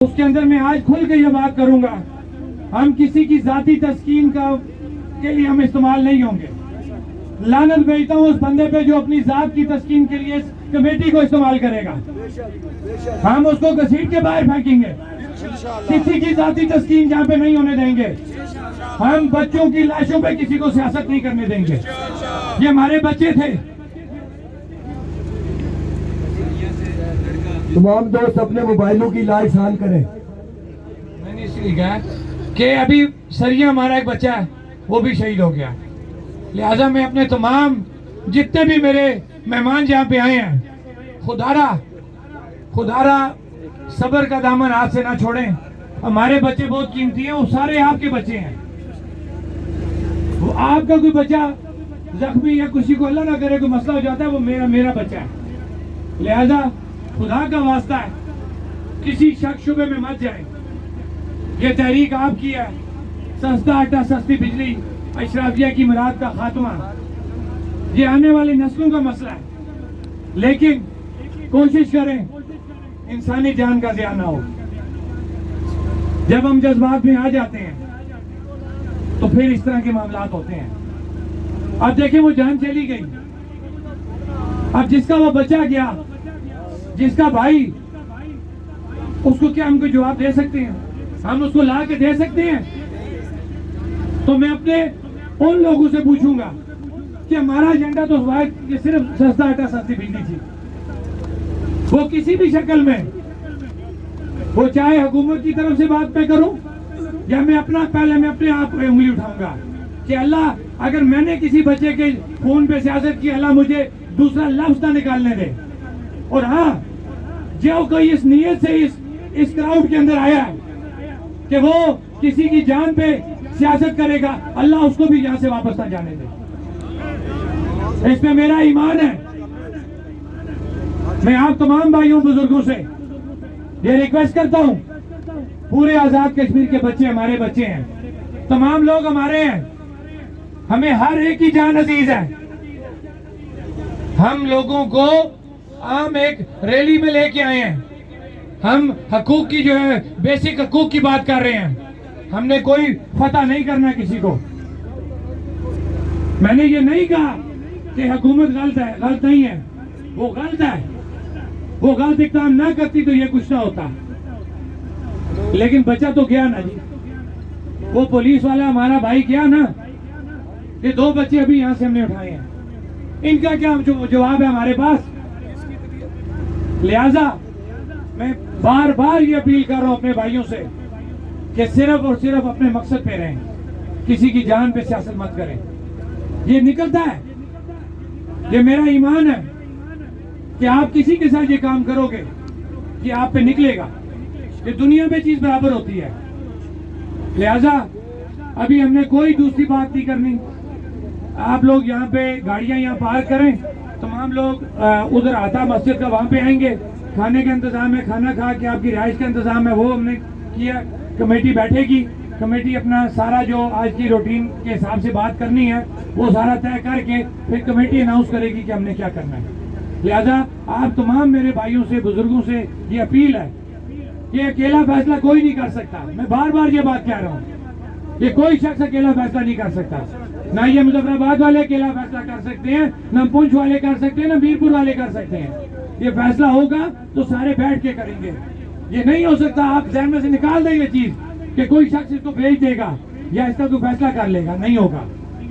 اس کے اندر میں آج کھل کے یہ بات کروں گا، ہم کسی کی ذاتی تسکین کے لیے ہم استعمال نہیں ہوں گے۔ لعنت بھیجتا ہوں اس بندے پہ جو اپنی ذات کی تسکین کے لیے اس کمیٹی کو استعمال کرے گا۔ ہم اس کو گھسیٹ کے باہر پھینکیں گے، کسی کی ذاتی تسکین جہاں پہ نہیں ہونے دیں گے۔ ہم بچوں کی لاشوں پہ کسی کو سیاست نہیں کرنے دیں گے۔ یہ ہمارے بچے تھے۔ تمام دوست اپنے موبائلوں کی لائٹس آن کریں۔ میں نے اس لیے کہا کہ ابھی سریا ہمارا ایک بچہ ہے، وہ بھی شہید ہو گیا، لہٰذا میں اپنے تمام جتنے بھی میرے مہمان جہاں پہ آئے ہیں، خدارا صبر کا دامن ہاتھ سے نہ چھوڑیں۔ ہمارے بچے بہت قیمتی ہیں، وہ سارے آپ کے بچے ہیں۔ وہ آپ کا کوئی بچہ زخمی یا کسی کو اللہ نہ کرے کوئی مسئلہ ہو جاتا ہے، وہ میرا بچہ ہے۔ لہذا خدا کا واسطہ ہے، کسی شک شبے میں مت جائیں۔ یہ تحریک آپ کی ہے، سستا آٹا سستی بجلی، اشرافیہ کی مراد کا خاتمہ، یہ آنے والی نسلوں کا مسئلہ ہے، لیکن کوشش کریں انسانی جان کا ضیاع نہ ہو۔ جب ہم جذبات میں آ جاتے ہیں تو پھر اس طرح کے معاملات ہوتے ہیں۔ اب دیکھیں وہ جان چلی گئی، اب جس کا وہ بچہ گیا، جس کا بھائی، اس کو کیا ہم کوئی جواب دے سکتے ہیں؟ ہم اس کو لا کے دے سکتے ہیں؟ تو میں اپنے ان لوگوں سے پوچھوں گا کہ ہمارا ایجنڈا تو یہ صرف سستا آٹا سستی بجلی تھی، وہ کسی بھی شکل میں، وہ چاہے حکومت کی طرف سے بات پہ کروں یا میں اپنے آپ پہ انگلی اٹھاؤں گا کہ اللہ اگر میں نے کسی بچے کے خون پہ سیاست کی، اللہ مجھے دوسرا لفظ نہ نکالنے دے۔ اور ہاں، جو کوئی اس نیت سے اس کراؤڈ کے اندر آیا ہے کہ وہ کسی کی جان پہ سیاست کرے گا، اللہ اس کو بھی یہاں سے واپس نہ جانے دے۔ اس پہ میرا ایمان ہے۔ میں آپ تمام بھائیوں بزرگوں سے یہ ریکویسٹ کرتا ہوں، پورے آزاد کشمیر کے بچے ہمارے بچے ہیں، تمام لوگ ہمارے ہیں، ہمیں ہر ایک کی جان عزیز ہے۔ ہم لوگوں کو عام ایک ریلی میں لے کے آئے ہیں، ہم حقوق کی جو ہے بیسک حقوق کی بات کر رہے ہیں، ہم نے کوئی فتح نہیں کرنا کسی کو۔ میں نے یہ نہیں کہا کہ حکومت غلط نہیں ہے، وہ غلط ہے، وہ غلط اقدام نہ کرتی تو یہ کچھ نہ ہوتا، لیکن بچہ تو گیا نا جی۔ وہ پولیس والا ہمارا بھائی گیا نا، یہ 2 بچے ابھی یہاں سے ہم نے اٹھائے ہیں، ان کا کیا جواب ہے ہمارے پاس؟ لہذا میں بار بار یہ اپیل کر رہا ہوں اپنے بھائیوں سے کہ صرف اور صرف اپنے مقصد پہ رہیں، کسی کی جان پہ سیاست مت کریں۔ یہ نکلتا ہے، یہ میرا ایمان ہے کہ آپ کسی کے ساتھ یہ کام کرو گے کہ آپ پہ نکلے گا، یہ دنیا میں چیز برابر ہوتی ہے۔ لہذا ابھی ہم نے کوئی دوسری بات نہیں کرنی، آپ لوگ یہاں پہ گاڑیاں یہاں پارک کریں، تمام لوگ ادھر آتا مسجد کا وہاں پہ آئیں گے، کھانے کا انتظام ہے، کھانا کھا کے آپ کی رہائش کا انتظام ہے، وہ ہم نے کیا۔ کمیٹی بیٹھے گی، کمیٹی اپنا سارا جو آج کی روٹین کے حساب سے بات کرنی ہے وہ سارا طے کر کے پھر کمیٹی اناؤنس کرے گی کہ ہم نے کیا کرنا ہے۔ لہذا آپ تمام میرے بھائیوں سے بزرگوں سے یہ اپیل ہے کہ اکیلا فیصلہ کوئی نہیں کر سکتا، میں بار بار یہ بات کہہ رہا ہوں، یہ کوئی شخص اکیلا فیصلہ نہیں کر سکتا، نہ یہ مظفر آباد والے اکیلا فیصلہ کر سکتے ہیں، نہ پونچھ والے کر سکتے ہیں، نہ میرپور والے کر سکتے ہیں۔ یہ فیصلہ ہوگا تو سارے بیٹھ کے کریں گے۔ یہ نہیں ہو سکتا آپ ذہن میں سے نکال دیں یہ چیز کہ کوئی شخص اس کو بھیج دے گا یا اس کا کوئی فیصلہ کر لے گا، نہیں ہوگا۔